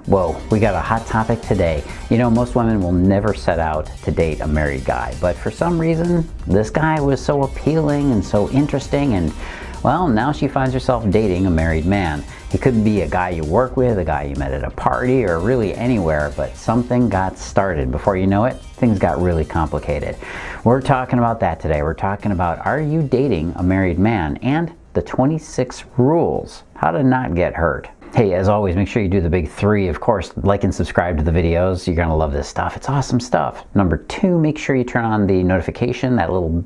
Whoa, we got a hot topic today. You know, most women will never set out to date a married guy, but for some reason, this guy was so appealing and so interesting, and well, now she finds herself dating a married man. He could be a guy you work with, a guy you met at a party, or really anywhere, but something got started. Before you know it, things got really complicated. We're talking about that today. We're talking about, are you dating a married man? And the 26 rules, how to not get hurt. Hey, as always, make sure you do the big three. Of course, like and subscribe to the videos. You're gonna love this stuff. It's awesome stuff. Number two, make sure you turn on the notification, that little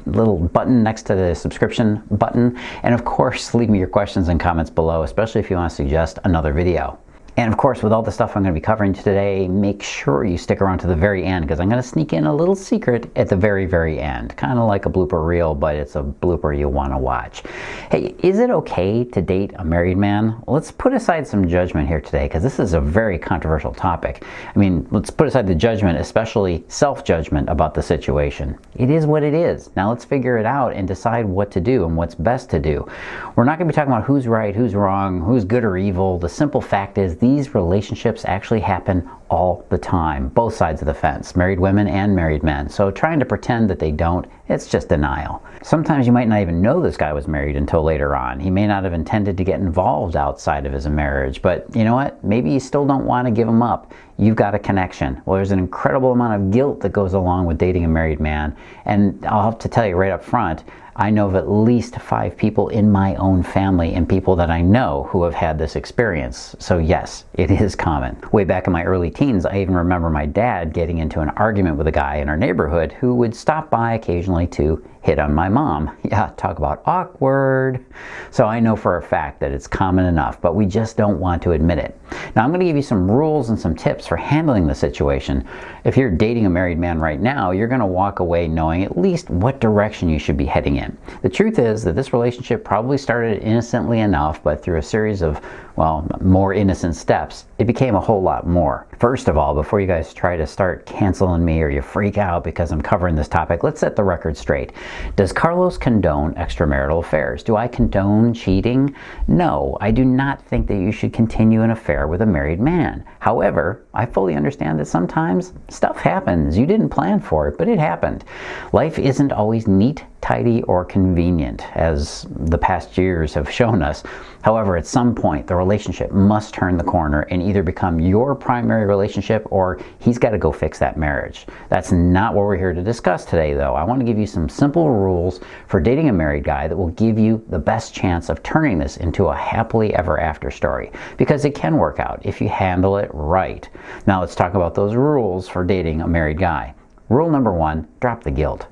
little button next to the subscription button. And of course, leave me your questions and comments below, especially if you want to suggest another video. And of course, with all the stuff I'm going to be covering today, make sure you stick around to the very end, because I'm going to sneak in a little secret at the very, very end. Kind of like a blooper reel, but it's a blooper you'll want to watch. Hey, is it okay to date a married man? Let's put aside some judgment here today, because this is a very controversial topic. I mean, let's put aside the judgment, especially self-judgment about the situation. It is what it is. Now let's figure it out and decide what to do and what's best to do. We're not going to be talking about who's right, who's wrong, who's good or evil. The simple fact is, these relationships actually happen all the time, both sides of the fence, married women and married men. So trying to pretend that they don't, it's just denial. Sometimes you might not even know this guy was married until later on. He may not have intended to get involved outside of his marriage, but you know what? Maybe you still don't want to give him up. You've got a connection. Well, there's an incredible amount of guilt that goes along with dating a married man. And I'll have to tell you right up front, I know of at least 5 people in my own family and people that I know who have had this experience. So yes, it is common. Way back in my early teens, I even remember my dad getting into an argument with a guy in our neighborhood who would stop by occasionally to hit on my mom. Yeah, talk about awkward. So I know for a fact that it's common enough, but we just don't want to admit it. Now I'm going to give you some rules and some tips for handling the situation. If you're dating a married man right now, you're going to walk away knowing at least what direction you should be heading in. The truth is that this relationship probably started innocently enough, but through a series of, well, more innocent steps, it became a whole lot more. First of all, before you guys try to start canceling me or you freak out because I'm covering this topic, let's set the record straight. Does Carlos condone extramarital affairs? Do I condone cheating? No, I do not think that you should continue an affair with a married man. However, I fully understand that sometimes stuff happens. You didn't plan for it, but it happened. Life isn't always neat, tidy, or convenient, as the past years have shown us. However, at some point, the relationship must turn the corner and either become your primary relationship or he's got to go fix that marriage. That's not what we're here to discuss today, though. I want to give you some simple rules for dating a married guy that will give you the best chance of turning this into a happily ever after story, because it can work out if you handle it right. Now let's talk about those rules for dating a married guy. Rule number 1, drop the guilt.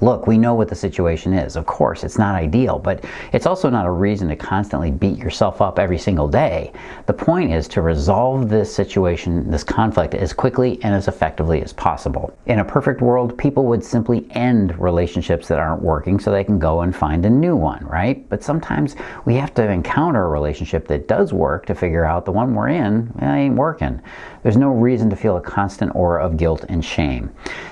Look, we know what the situation is. Of course, it's not ideal, but it's also not a reason to constantly beat yourself up every single day. The point is to resolve this situation, this conflict, as quickly and as effectively as possible. In a perfect world, people would simply end relationships that aren't working so they can go and find a new one, right? But sometimes we have to encounter a relationship that does work to figure out the one we're in, it ain't working. There's no reason to feel a constant aura of guilt and shame.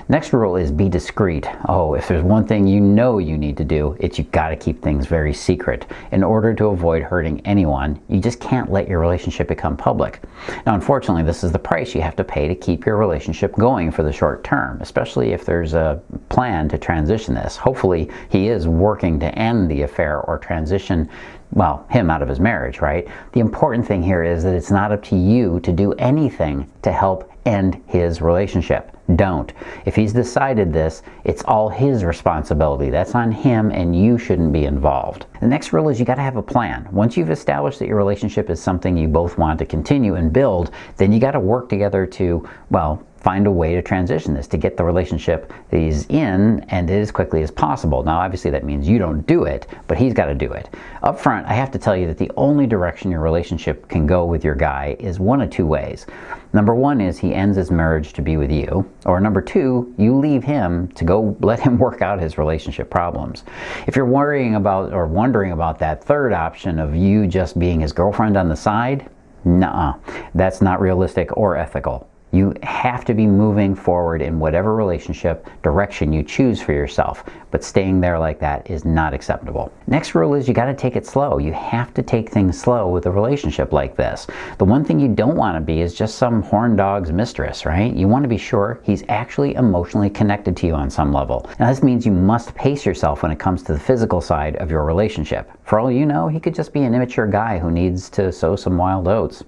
Next rule is be discreet. Oh, if there's one thing you know you need to do, it's you got to keep things very secret. In order to avoid hurting anyone, you just can't let your relationship become public. Now, unfortunately, this is the price you have to pay to keep your relationship going for the short term, especially if there's a plan to transition this. Hopefully, he is working to end the affair or transition, well, him out of his marriage, right? The important thing here is that it's not up to you to do anything to help end his relationship. Don't. If he's decided this, it's all his responsibility. That's on him, and you shouldn't be involved. The next rule is you got to have a plan. Once you've established that your relationship is something you both want to continue and build, then you got to work together to, well, find a way to transition this, to get the relationship that he's in and as quickly as possible. Now, obviously that means you don't do it, but he's got to do it. Up front, I have to tell you that the only direction your relationship can go with your guy is one of 2 ways. Number 1 is he ends his marriage to be with you, or number 2, you leave him to go let him work out his relationship problems. If you're worrying about or wondering about that third option of you just being his girlfriend on the side, nuh-uh, that's not realistic or ethical. You have to be moving forward in whatever relationship direction you choose for yourself, but staying there like that is not acceptable. Next rule is you got to take it slow. You have to take things slow with a relationship like this. The one thing you don't want to be is just some horn dog's mistress, right? You want to be sure he's actually emotionally connected to you on some level. Now this means you must pace yourself when it comes to the physical side of your relationship. For all you know, he could just be an immature guy who needs to sow some wild oats.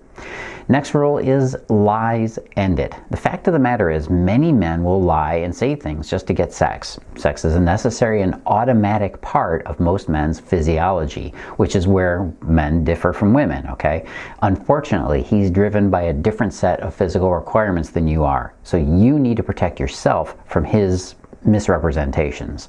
Next rule is lies end it. The fact of the matter is many men will lie and say things just to get sex. Sex is a necessary and automatic part of most men's physiology, which is where men differ from women, okay? Unfortunately, he's driven by a different set of physical requirements than you are. So you need to protect yourself from his misrepresentations.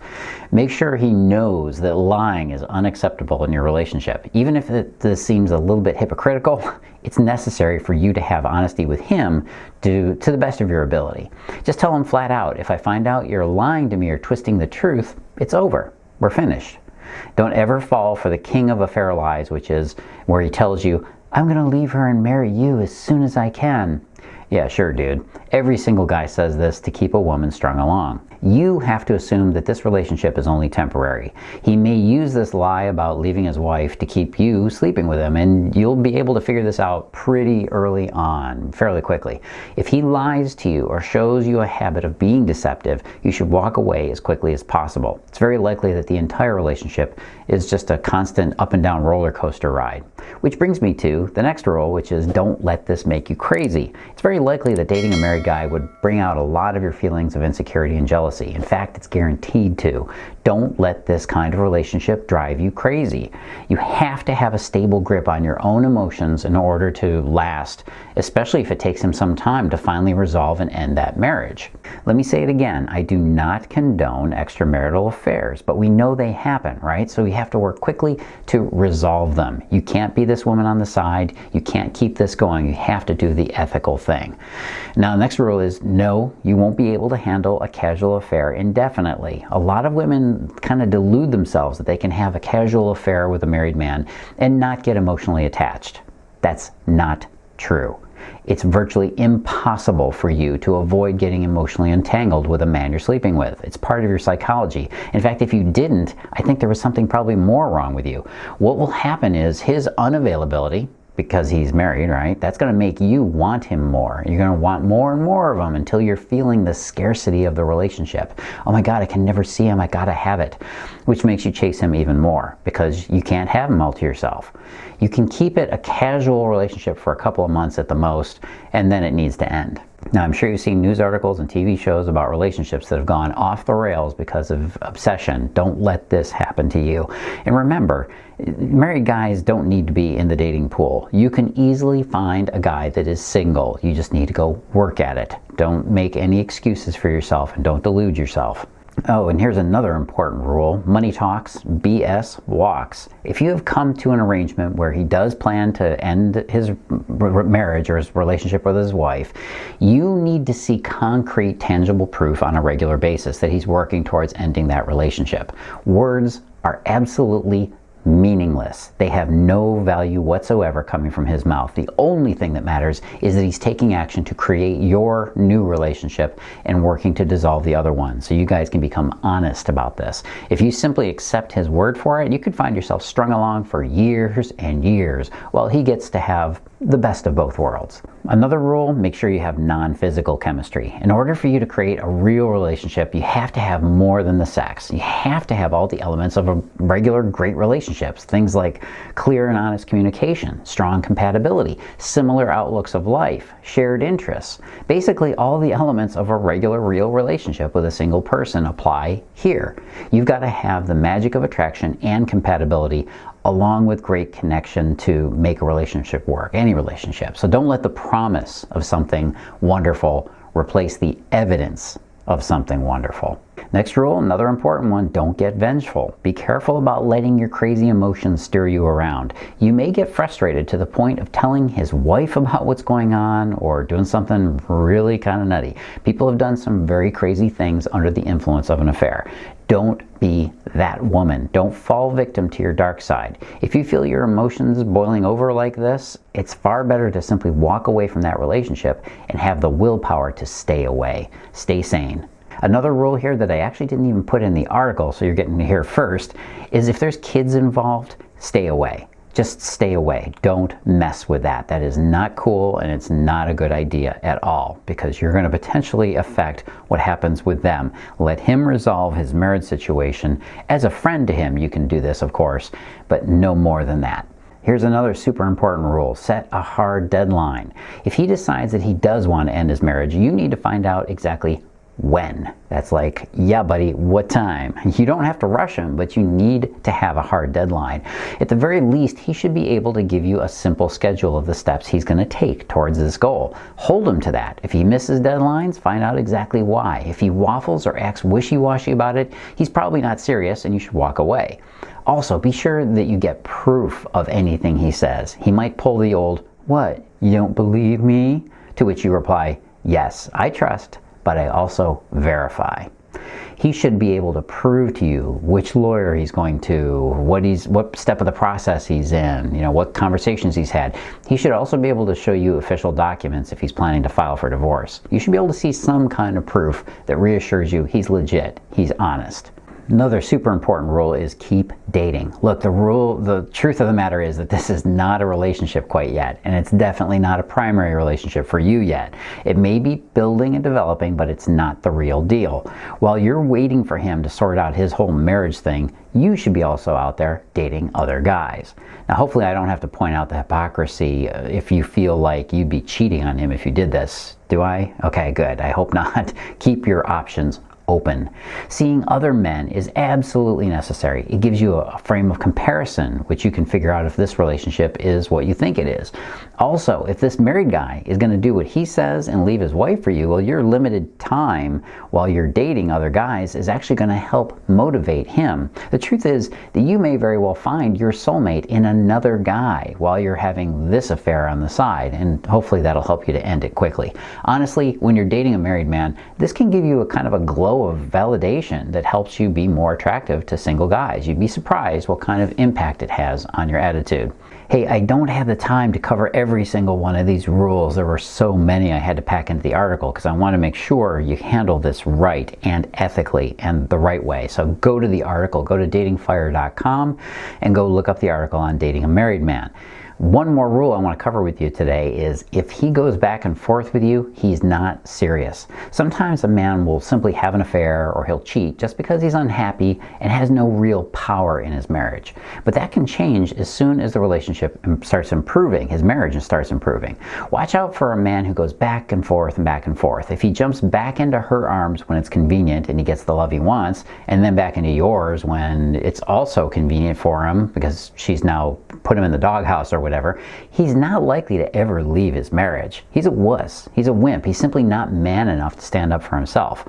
Make sure he knows that lying is unacceptable in your relationship. Even if this seems a little bit hypocritical, it's necessary for you to have honesty with him to the best of your ability. Just tell him flat out, if I find out you're lying to me or twisting the truth, it's over. We're finished. Don't ever fall for the king of affair lies, which is where he tells you, I'm going to leave her and marry you as soon as I can. Yeah, sure, dude. Every single guy says this to keep a woman strung along. You have to assume that this relationship is only temporary. He may use this lie about leaving his wife to keep you sleeping with him, and you'll be able to figure this out pretty early on, fairly quickly. If he lies to you or shows you a habit of being deceptive, you should walk away as quickly as possible. It's very likely that the entire relationship is just a constant up and down roller coaster ride. Which brings me to the next rule, which is don't let this make you crazy. It's very likely that dating a married guy would bring out a lot of your feelings of insecurity and jealousy. In fact, it's guaranteed to. Don't let this kind of relationship drive you crazy. You have to have a stable grip on your own emotions in order to last, especially if it takes him some time to finally resolve and end that marriage. Let me say it again. I do not condone extramarital affairs, but we know they happen, right? So we have to work quickly to resolve them. You can't be this woman on the side. You can't keep this going. You have to do the ethical thing. Now, the next rule is no, you won't be able to handle a casual affair indefinitely. A lot of women kind of delude themselves that they can have a casual affair with a married man and not get emotionally attached. That's not true. It's virtually impossible for you to avoid getting emotionally entangled with a man you're sleeping with. It's part of your psychology. In fact, if you didn't, I think there was something probably more wrong with you. What will happen is his unavailability, because he's married, right? That's going to make you want him more. You're going to want more and more of him until you're feeling the scarcity of the relationship. Oh my God, I can never see him. I got to have it. Which makes you chase him even more because you can't have him all to yourself. You can keep it a casual relationship for a couple of months at the most, and then it needs to end. Now, I'm sure you've seen news articles and TV shows about relationships that have gone off the rails because of obsession. Don't let this happen to you. And remember, married guys don't need to be in the dating pool. You can easily find a guy that is single. You just need to go work at it. Don't make any excuses for yourself and don't delude yourself. Oh, and here's another important rule. Money talks, BS walks. If you have come to an arrangement where he does plan to end his marriage or his relationship with his wife, you need to see concrete, tangible proof on a regular basis that he's working towards ending that relationship. Words are absolutely meaningless. They have no value whatsoever coming from his mouth. The only thing that matters is that he's taking action to create your new relationship and working to dissolve the other one. So you guys can become honest about this. If you simply accept his word for it, you could find yourself strung along for years and years while he gets to have the best of both worlds. Another rule, make sure you have non-physical chemistry. In order for you to create a real relationship, you have to have more than the sex. You have to have all the elements of a regular great relationships. Things like clear and honest communication, strong compatibility, similar outlooks of life, shared interests. Basically, all the elements of a regular real relationship with a single person apply here. You've got to have the magic of attraction and compatibility along with great connection to make a relationship work, any relationship. So don't let the promise of something wonderful replace the evidence of something wonderful. Next rule, another important one, don't get vengeful. Be careful about letting your crazy emotions steer you around. You may get frustrated to the point of telling his wife about what's going on or doing something really kind of nutty. People have done some very crazy things under the influence of an affair. Don't be that woman. Don't fall victim to your dark side. If you feel your emotions boiling over like this, it's far better to simply walk away from that relationship and have the willpower to stay away. Stay sane. Another rule here that I actually didn't even put in the article, so you're getting to hear first, is if there's kids involved, stay away. Just stay away. Don't mess with that. That is not cool, and it's not a good idea at all, because you're going to potentially affect what happens with them. Let him resolve his marriage situation. As a friend to him, you can do this, of course, but no more than that. Here's another super important rule. Set a hard deadline. If he decides that he does want to end his marriage, you need to find out exactly when. That's like, yeah, buddy, what time? You don't have to rush him, but you need to have a hard deadline. At the very least, he should be able to give you a simple schedule of the steps he's going to take towards this goal. Hold him to that. If he misses deadlines, find out exactly why. If he waffles or acts wishy-washy about it, he's probably not serious and you should walk away. Also, be sure that you get proof of anything he says. He might pull the old, "What, you don't believe me?" To which you reply, "Yes, I trust, but I also verify." He should be able to prove to you which lawyer he's going to, what step of the process he's in, what conversations he's had. He should also be able to show you official documents if he's planning to file for divorce. You should be able to see some kind of proof that reassures you he's legit, he's honest. Another super important rule is keep dating. Look, the truth of the matter is that this is not a relationship quite yet, and it's definitely not a primary relationship for you yet. It may be building and developing, but it's not the real deal. While you're waiting for him to sort out his whole marriage thing, you should be also out there dating other guys. Now, hopefully I don't have to point out the hypocrisy if you feel like you'd be cheating on him if you did this. Do I? Okay, good. I hope not. Keep your options open. Seeing other men is absolutely necessary. It gives you a frame of comparison, which you can figure out if this relationship is what you think it is. Also, if this married guy is going to do what he says and leave his wife for you, well, your limited time while you're dating other guys is actually going to help motivate him. The truth is that you may very well find your soulmate in another guy while you're having this affair on the side, and hopefully that'll help you to end it quickly. Honestly, when you're dating a married man, this can give you a kind of a glow of validation that helps you be more attractive to single guys. You'd be surprised what kind of impact it has on your attitude. Hey, I don't have the time to cover every single one of these rules. There were so many I had to pack into the article because I want to make sure you handle this right and ethically and the right way. So go to the article, go to datingfire.com and go look up the article on dating a married man. One more rule I want to cover with you today is if he goes back and forth with you, he's not serious. Sometimes a man will simply have an affair or he'll cheat just because he's unhappy and has no real power in his marriage. But that can change as soon as the relationship starts improving, his marriage starts improving. Watch out for a man who goes back and forth and back and forth. If he jumps back into her arms when it's convenient and he gets the love he wants, and then back into yours when it's also convenient for him because she's now put him in the doghouse or whatever, he's not likely to ever leave his marriage. He's a wuss. He's a wimp. He's simply not man enough to stand up for himself.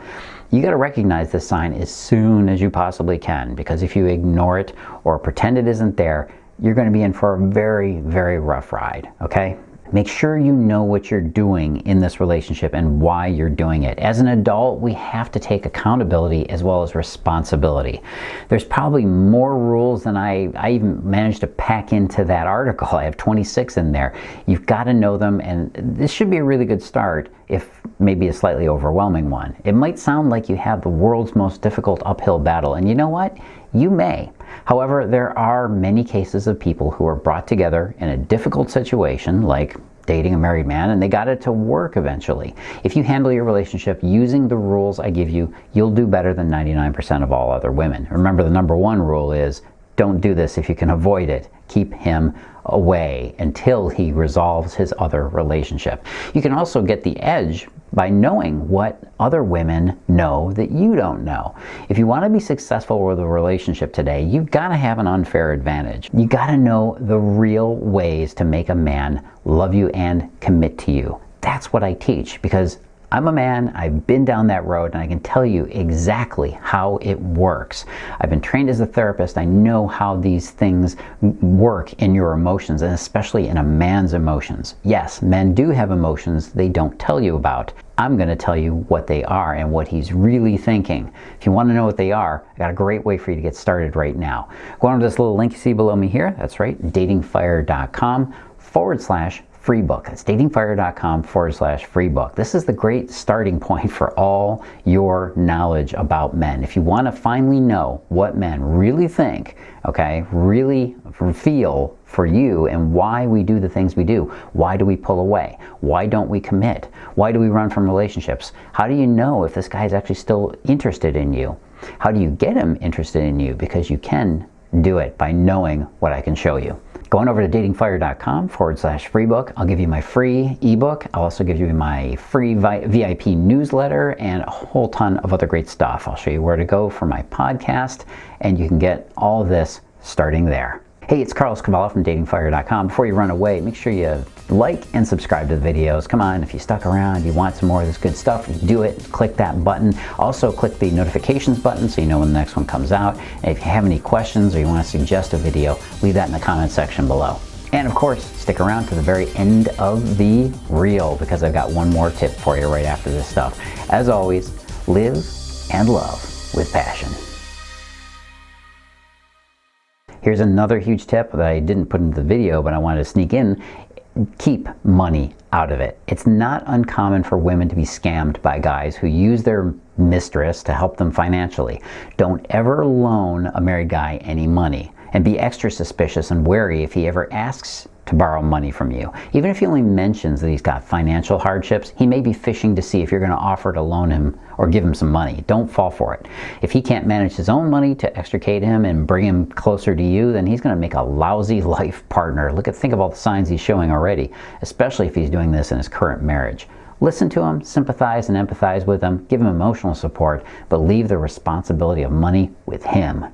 You got to recognize this sign as soon as you possibly can, because if you ignore it or pretend it isn't there, you're going to be in for a very, very rough ride, okay? Make sure you know what you're doing in this relationship and why you're doing it. As an adult, we have to take accountability as well as responsibility. There's probably more rules than I even managed to pack into that article. I have 26 in there. You've got to know them, and this should be a really good start, if maybe a slightly overwhelming one. It might sound like you have the world's most difficult uphill battle, and you know what? You may. However, there are many cases of people who are brought together in a difficult situation, like dating a married man, and they got it to work eventually. If you handle your relationship using the rules I give you, you'll do better than 99% of all other women. Remember, the number one rule is don't do this if you can avoid it. Keep him away until he resolves his other relationship. You can also get the edge by knowing what other women know that you don't know. If you want to be successful with a relationship today, you've got to have an unfair advantage. You got to know the real ways to make a man love you and commit to you. That's what I teach, because I'm a man, I've been down that road, and I can tell you exactly how it works. I've been trained as a therapist. I know how these things work in your emotions, and especially in a man's emotions. Yes, men do have emotions they don't tell you about. I'm going to tell you what they are and what he's really thinking. If you want to know what they are, I got a great way for you to get started right now. Go on to this little link you see below me here. That's right, datingfire.com/free book. That's datingfire.com/free book. This is the great starting point for all your knowledge about men. If you want to finally know what men really think, okay, really feel for you and why we do the things we do. Why do we pull away? Why don't we commit? Why do we run from relationships? How do you know if this guy is actually still interested in you? How do you get him interested in you? Because you can do it by knowing what I can show you. Going over to datingfire.com/free book, I'll give you my free ebook. I'll also give you my free VIP newsletter and a whole ton of other great stuff. I'll show you where to go for my podcast, and you can get all this starting there. Hey, it's Cavallo from datingfire.com. Before you run away, make sure you like and subscribe to the videos. Come on, if you stuck around, you want some more of this good stuff, do it. Click that button. Also, click the notifications button so you know when the next one comes out. And if you have any questions or you want to suggest a video, leave that in the comment section below. And of course, stick around to the very end of the reel because I've got one more tip for you right after this stuff. As always, live and love with passion. Here's another huge tip that I didn't put into the video, but I wanted to sneak in. Keep money out of it. It's not uncommon for women to be scammed by guys who use their mistress to help them financially. Don't ever loan a married guy any money, and be extra suspicious and wary if he ever asks to borrow money from you. Even if he only mentions that he's got financial hardships, he may be fishing to see if you're going to offer to loan him or give him some money. Don't fall for it. If he can't manage his own money to extricate him and bring him closer to you, then he's going to make a lousy life partner. Think of all the signs he's showing already, especially if he's doing this in his current marriage. Listen to him, sympathize and empathize with him, give him emotional support, but leave the responsibility of money with him.